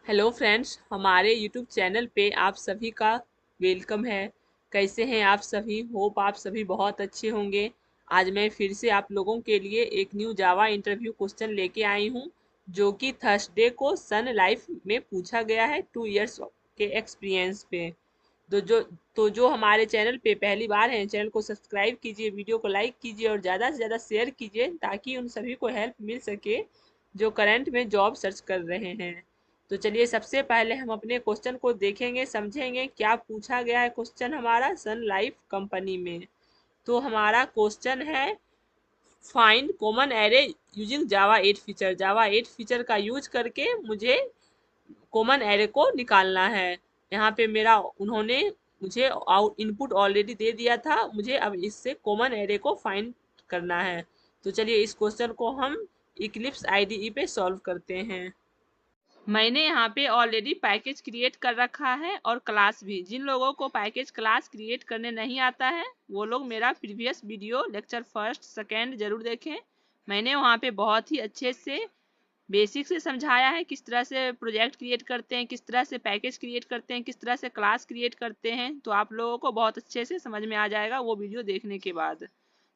Hello friends, हमारे YouTube channel पे आप सभी का वेलकम है। कैसे हैं आप सभी? होप आप सभी बहुत अच्छे होंगे। आज मैं फिर से आप लोगों के लिए एक न्यू जावा इंटरव्यू क्वेश्चन लेके आई हूँ, जो कि थर्सडे को सन लाइफ में पूछा गया है 2 इयर्स के एक्सपीरियंस पे। तो जो हमारे चैनल पे पहली बार हैं, चैनल को सब्सक्राइब कीजिए, वीडियो को लाइक कीजिए और ज़्यादा से ज़्यादा शेयर कीजिए, ताकि उन सभी को हेल्प मिल सके जो करंट में जॉब सर्च कर रहे हैं। तो चलिए, सबसे पहले हम अपने क्वेश्चन को देखेंगे, समझेंगे क्या पूछा गया है। क्वेश्चन हमारा सन लाइफ कंपनी में। तो हमारा क्वेश्चन है, find common array using Java 8 feature. Java 8 feature का यूज करके मुझे कॉमन एरे को निकालना है। यहाँ पे मेरा उन्होंने मुझे आउट इनपुट ऑलरेडी दे दिया था, मुझे अब इससे कॉमन एरे को फाइंड करना है। तो चलिए, इस क्वेश्चन को हम इक्लिप्स आईडीई पे सॉल्व करते हैं। मैंने यहाँ पे ऑलरेडी पैकेज क्रिएट कर रखा है और क्लास भी। जिन लोगों को पैकेज क्लास क्रिएट करने नहीं आता है, वो लोग मेरा previous video lecture first second जरूर देखें। मैंने वहाँ पे बहुत ही अच्छे से बेसिक से समझाया है, किस तरह से प्रोजेक्ट क्रिएट करते हैं, किस तरह से पैकेज क्रिएट करते हैं, किस तरह से क्लास क्रिएट करते हैं। तो आप लोगों को बहुत अच्छे से समझ में आ जाएगा वो वीडियो देखने के बाद।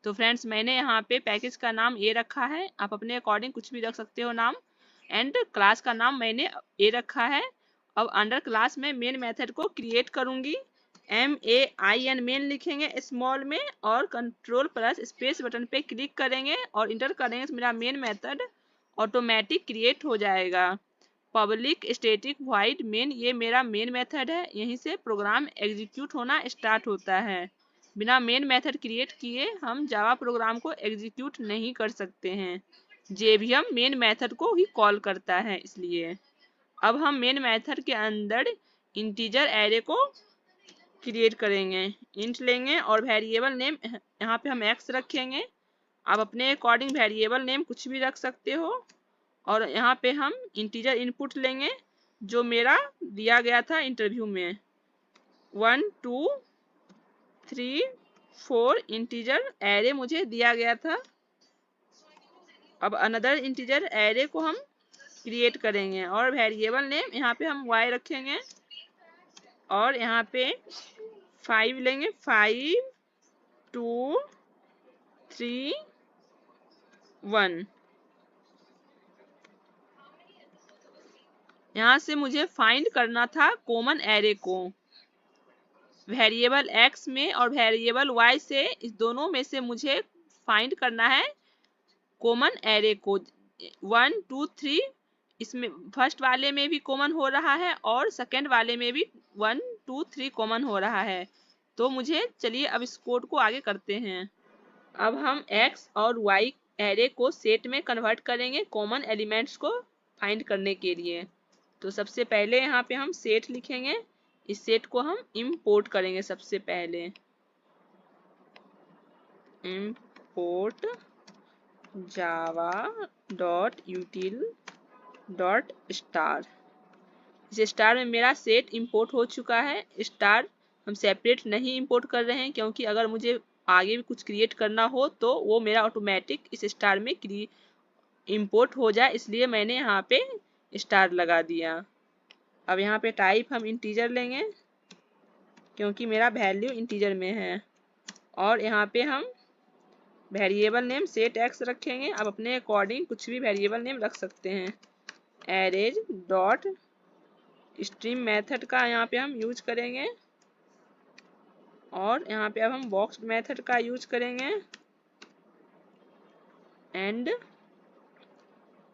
तो फ्रेंड्स, मैंने यहाँ पे पैकेज का नाम ए रखा है, आप अपने अकॉर्डिंग कुछ भी रख सकते हो नाम। एंड क्लास का नाम मैंने ए रखा है। अब अंडर क्लास में मेन मेथड को क्रिएट करूंगी। MAIN मेन लिखेंगे स्मॉल में और कंट्रोल प्लस स्पेस बटन पे क्लिक करेंगे और इंटर करेंगे तो मेरा मेन मेथड ऑटोमेटिक क्रिएट हो जाएगा। पब्लिक स्टैटिक वॉइड मेन, ये मेरा मेन मेथड है, यहीं से प्रोग्राम एग्जीक्यूट होना स्टार्ट होता है। बिना मेन मेथड क्रिएट किए हम जावा प्रोग्राम को एग्जीक्यूट नहीं कर सकते हैं। जेवीएम मेन मेथड को ही कॉल करता है, इसलिए अब हम मेन मेथड के अंदर इंटीजर एरे को क्रिएट करेंगे। इंट लेंगे और वेरिएबल नेम यहाँ पे हम एक्स रखेंगे। आप अपने अकॉर्डिंग वेरिएबल नेम कुछ भी रख सकते हो। और यहाँ पे हम इंटीजर इनपुट लेंगे जो मेरा दिया गया था इंटरव्यू में। 1 2 3 4 इंटीजर एरे मुझे दिया गया था। अब अनदर इंटीजर एरे को हम क्रिएट करेंगे और वेरिएबल नेम यहाँ पे हम y रखेंगे और यहाँ पे 5 लेंगे। 5 2 3 1। यहाँ से मुझे फाइंड करना था कॉमन एरे को। वेरिएबल x में और वेरिएबल y से, इस दोनों में से मुझे फाइंड करना है कॉमन एरे को। 1 2 3, इसमें फर्स्ट वाले में भी कॉमन हो रहा है और सेकंड वाले में भी 1 2 3 कॉमन हो रहा है। तो मुझे, चलिए अब इस कोड को आगे करते हैं। अब हम x और y एरे को सेट में कन्वर्ट करेंगे कॉमन एलिमेंट्स को फाइंड करने के लिए। तो सबसे पहले यहाँ पे हम सेट लिखेंगे। इस सेट को हम इंपोर्ट करेंगे। सबसे पहले इंपोर्ट java.util.star। इस स्टार में मेरा सेट इंपोर्ट हो चुका है। स्टार हम सेपरेट नहीं इंपोर्ट कर रहे हैं, क्योंकि अगर मुझे आगे भी कुछ क्रिएट करना हो तो वो मेरा ऑटोमेटिक इस स्टार में इंपोर्ट हो जाए, इसलिए मैंने यहाँ पे स्टार लगा दिया। अब यहाँ पे टाइप हम इंटीजर लेंगे, क्योंकि मेरा वैल्यू इंटीजर में है। और यहाँ पे हम वेरिएबल नेम सेट एक्स रखेंगे। अब अपने अकॉर्डिंग कुछ भी वेरिएबल नेम रख सकते हैं। एरेज डॉट स्ट्रीम मेथड का यहाँ पे हम यूज करेंगे और यहाँ पे अब हम बॉक्स मेथड का यूज करेंगे। एंड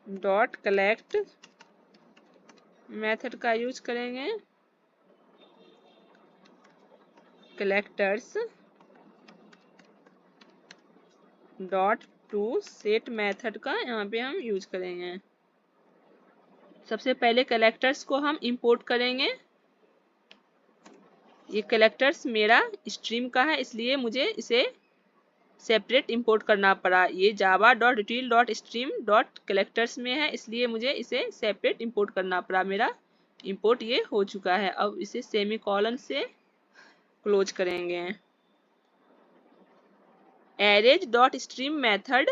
डॉट कलेक्ट मेथड का यूज करेंगे। Collectors dot to set method का यहाँ पे हम यूज करेंगे। सबसे पहले कलेक्टर्स को हम इंपोर्ट करेंगे। ये कलेक्टर्स मेरा स्ट्रीम का है, इसलिए मुझे इसे सेपरेट इंपोर्ट करना पड़ा। ये java.util.stream.collectors में है, इसलिए मुझे इसे सेपरेट इंपोर्ट करना पड़ा। मेरा इंपोर्ट ये हो चुका है। अब इसे सेमीकोलन से क्लोज करेंगे। एरेज डॉट स्ट्रीम मेथड,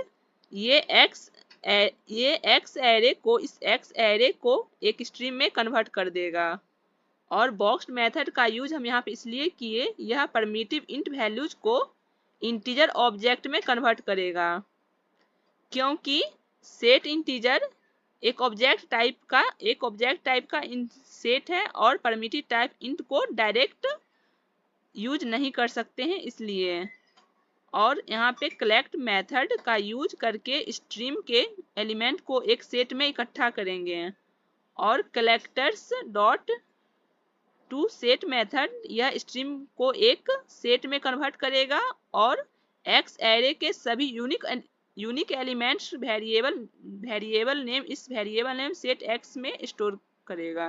ये x ये एक्स एरे को इस एक्स एरे को एक स्ट्रिंग में कन्वर्ट कर देगा। और बॉक्स्ड मेथड का यूज हम यहाँ पे इसलिए किए, यह परमिटिव इंट वैल्यूज को इंटीजर ऑब्जेक्ट में कन्वर्ट करेगा, क्योंकि सेट इंटीजर एक ऑब्जेक्ट टाइप का सेट है और परमिटिव टाइप इंट को डायरेक्ट यूज नहीं कर सकते हैं इसलिए। और यहाँ पे कलेक्ट मेथड का यूज करके स्ट्रीम के एलिमेंट को एक सेट में इकट्ठा करेंगे। और collectors dot to set method यह स्ट्रीम को एक सेट में कन्वर्ट करेगा और एक्स एरे के सभी यूनिक एलिमेंट्स वेरिएबल नेम इस वेरिएबल नेम सेट एक्स में स्टोर करेगा।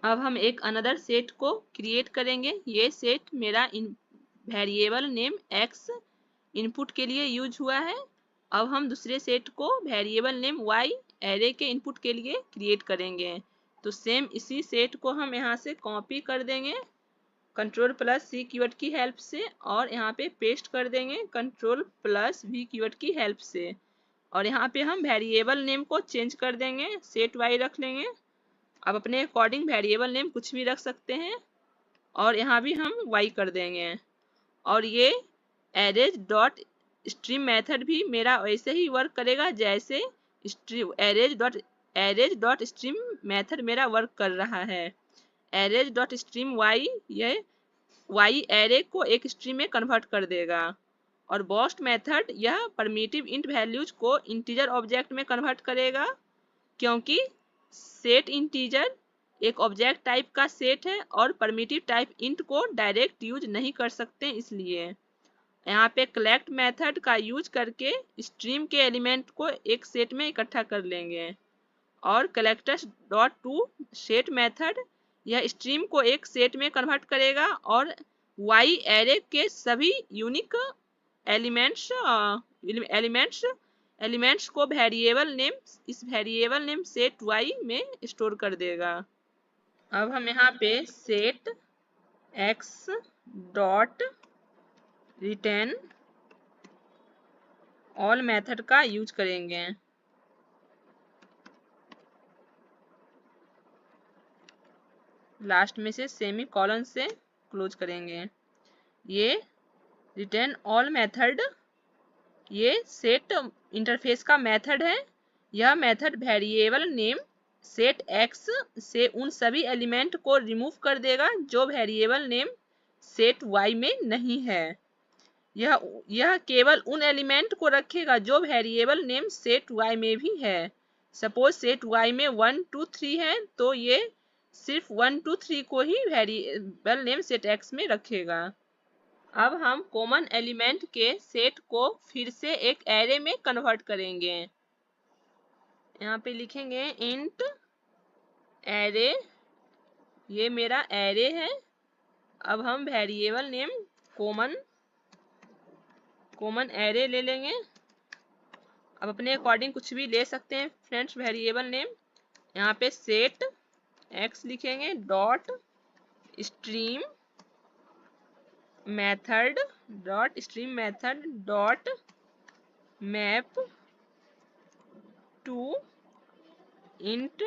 अब हम एक अनदर सेट को क्रिएट करेंगे। ये सेट मेरा वेरिएबल नेम एक्स इनपुट के लिए यूज हुआ है। अब हम दूसरे सेट को वेरिएबल नेम वाई एरे के इनपुट के लिए क्रिएट करेंगे। तो सेम इसी सेट को हम यहाँ से कॉपी कर देंगे Ctrl+C कीवर्ड की हेल्प से और यहाँ पे पेस्ट कर देंगे Ctrl+V कीवर्ड की हेल्प से। और यहाँ पे हम वेरिएबल नेम को चेंज कर देंगे, सेट वाई रख लेंगे। अब अपने अकॉर्डिंग वेरिएबल नेम कुछ भी रख सकते हैं और यहाँ भी हम वाई कर देंगे। और ये एरेज डॉट स्ट्रीम मेथड भी मेरा वैसे ही वर्क करेगा जैसे एरेज डॉट स्ट्रीम मेथड मेरा वर्क कर रहा है। एरेज डॉट स्ट्रीम वाई ये वाई एरे को एक स्ट्रीम में कन्वर्ट कर देगा। और बॉक्स्ड मेथड यह परमिटिव इंट वैल्यूज को इंटीजर ऑब्जेक्ट में कन्वर्ट करेगा, क्योंकि सेट इंटीजर एक ऑब्जेक्ट टाइप का सेट है और परमिटिव टाइप इंट को डायरेक्ट यूज नहीं कर सकते इसलिए। यहाँ पे कलेक्ट मेथड का यूज करके स्ट्रीम के एलिमेंट को एक सेट में इकट्ठा कर लेंगे। और collectors dot to set method यह स्ट्रीम को एक सेट में कन्वर्ट करेगा और वाई एरे के सभी यूनिक एलिमेंट्स को इस वेरिएबल नेम सेट वाई में स्टोर कर देगा। अब हम यहाँ पे set x dot return all method का यूज करेंगे। लास्ट में से सेमी कॉलन से क्लोज करेंगे। ये रिटर्न ऑल मेथड ये सेट इंटरफेस का मेथड है। यह method variable name set x से उन सभी एलिमेंट को रिमूव कर देगा जो वेरिएबल नेम सेट वाई में नहीं है। यह केवल उन एलिमेंट को रखेगा जो वेरिएबल नेम सेट वाई में भी है। सपोज सेट वाई में 1 2 3 है तो ये सिर्फ 1 2 3 को ही वेरिएबल नेम सेट एक्स में रखेगा। अब हम कॉमन एलिमेंट के सेट को फिर से एक एरे में कन्वर्ट करेंगे। यहाँ पे लिखेंगे इंट एरे, ये मेरा एरे है। अब हम वेरिएबल नेम कॉमन एरे ले लेंगे। अब अपने अकॉर्डिंग कुछ भी ले सकते हैं फ्रेंड्स वेरिएबल नेम। यहाँ पे सेट एक्स लिखेंगे dot stream method dot map to int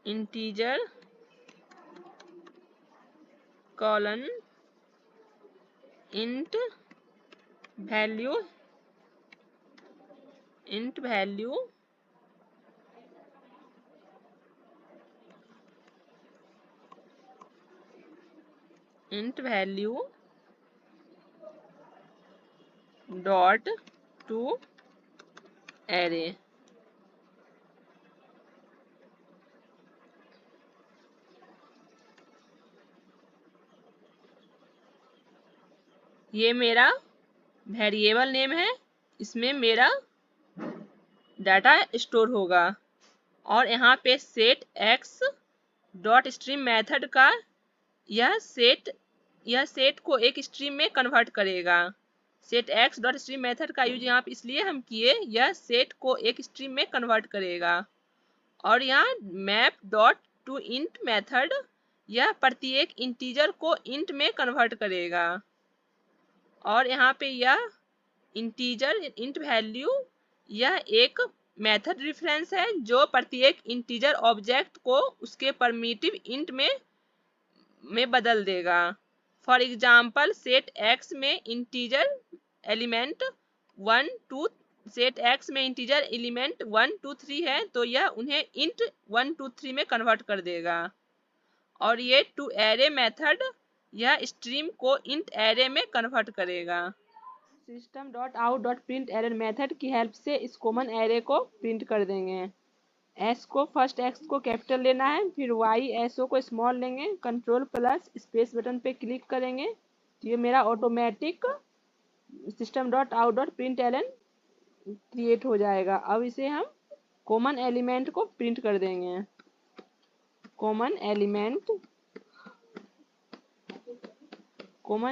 integer colon int value dot to array. ये मेरा वेरिएबल नेम है, इसमें मेरा डाटा स्टोर होगा। और यहाँ पे set x dot stream method का यह सेट को एक स्ट्रीम में कन्वर्ट करेगा। Set x dot stream method का यूज यहाँ पे इसलिए हम किए, यह सेट को एक स्ट्रीम में कन्वर्ट करेगा। और यहाँ map dot to int method यह प्रत्येक इंटीजर को इंट में कन्वर्ट करेगा। और यहाँ पे यह इंटीजर इंट वैल्यू यह एक मेथड रेफरेंस है जो प्रत्येक इंटीजर ऑब्जेक्ट को उसके परमिटिव इंट में बदल देगा। फॉर एग्जाम्पल सेट एक्स में इंटीजर एलिमेंट 1 2 3 है तो यह उन्हें इंट 1 2 3 में कन्वर्ट कर देगा। और ये टू एरे मेथड यह स्ट्रीम को इंट एरे में कन्वर्ट करेगा। System dot out dot print error method की हेल्प से इस कॉमन एरे को प्रिंट कर देंगे। एस को फर्स्ट एक्स को कैपिटल लेना है, फिर वाई एस ओ को स्मॉल लेंगे, कंट्रोल प्लस स्पेस बटन पे क्लिक करेंगे तो ये मेरा automatic system dot out dot print error create हो जाएगा। अब इसे हम कॉमन एलिमेंट को प्रिंट कर देंगे। कॉमन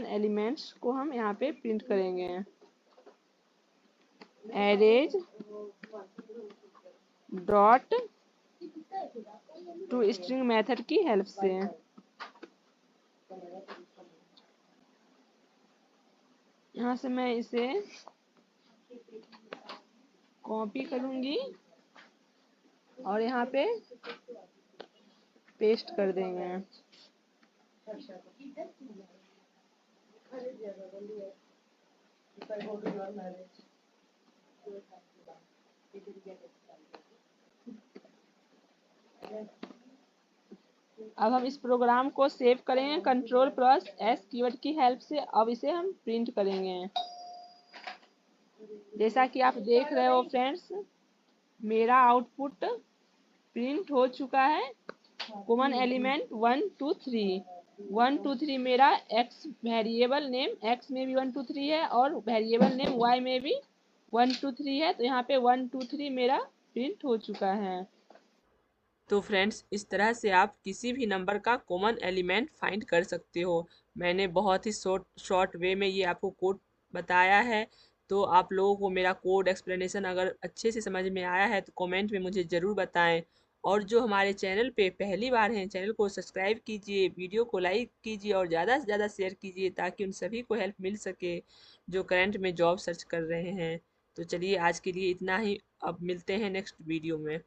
एलिमेंट्स को हम यहाँ पे प्रिंट करेंगे arrays dot to string method की हेल्प से। यहाँ से मैं इसे कॉपी करूंगी और यहाँ पे पेस्ट कर देंगे। अब हम इस प्रोग्राम को सेव करेंगे कंट्रोल प्लस एस कीवर्ड की हेल्प से। अब इसे हम प्रिंट करेंगे। जैसा कि आप देख रहे हो फ्रेंड्स, मेरा आउटपुट प्रिंट हो चुका है। कॉमन एलिमेंट 1 2 3 1 2 3 मेरा एक्स वेरिएबल नेम एक्स में भी 1 2 3 है और वेरिएबल नेम वाई में भी 1 2 3 है। तो यहाँ पे 1 2 3 मेरा प्रिंट हो चुका है। तो फ्रेंड्स, इस तरह से आप किसी भी नंबर का कॉमन एलिमेंट फाइंड कर सकते हो। मैंने बहुत ही शॉर्ट वे में ये आपको कोड बताया है। तो आप लोगों को मेरा कोड एक्सप्लेनेशन अगर अच्छे से समझ में आया है तो कमेंट में मुझे ज़रूर बताएं। और जो हमारे चैनल पे पहली बार हैं, चैनल को सब्सक्राइब कीजिए, वीडियो को लाइक कीजिए और ज़्यादा से ज़्यादा शेयर कीजिए ताकि उन सभी को हेल्प मिल सके जो करंट में जॉब सर्च कर रहे हैं। तो चलिए आज के लिए इतना ही। अब मिलते हैं नेक्स्ट वीडियो में।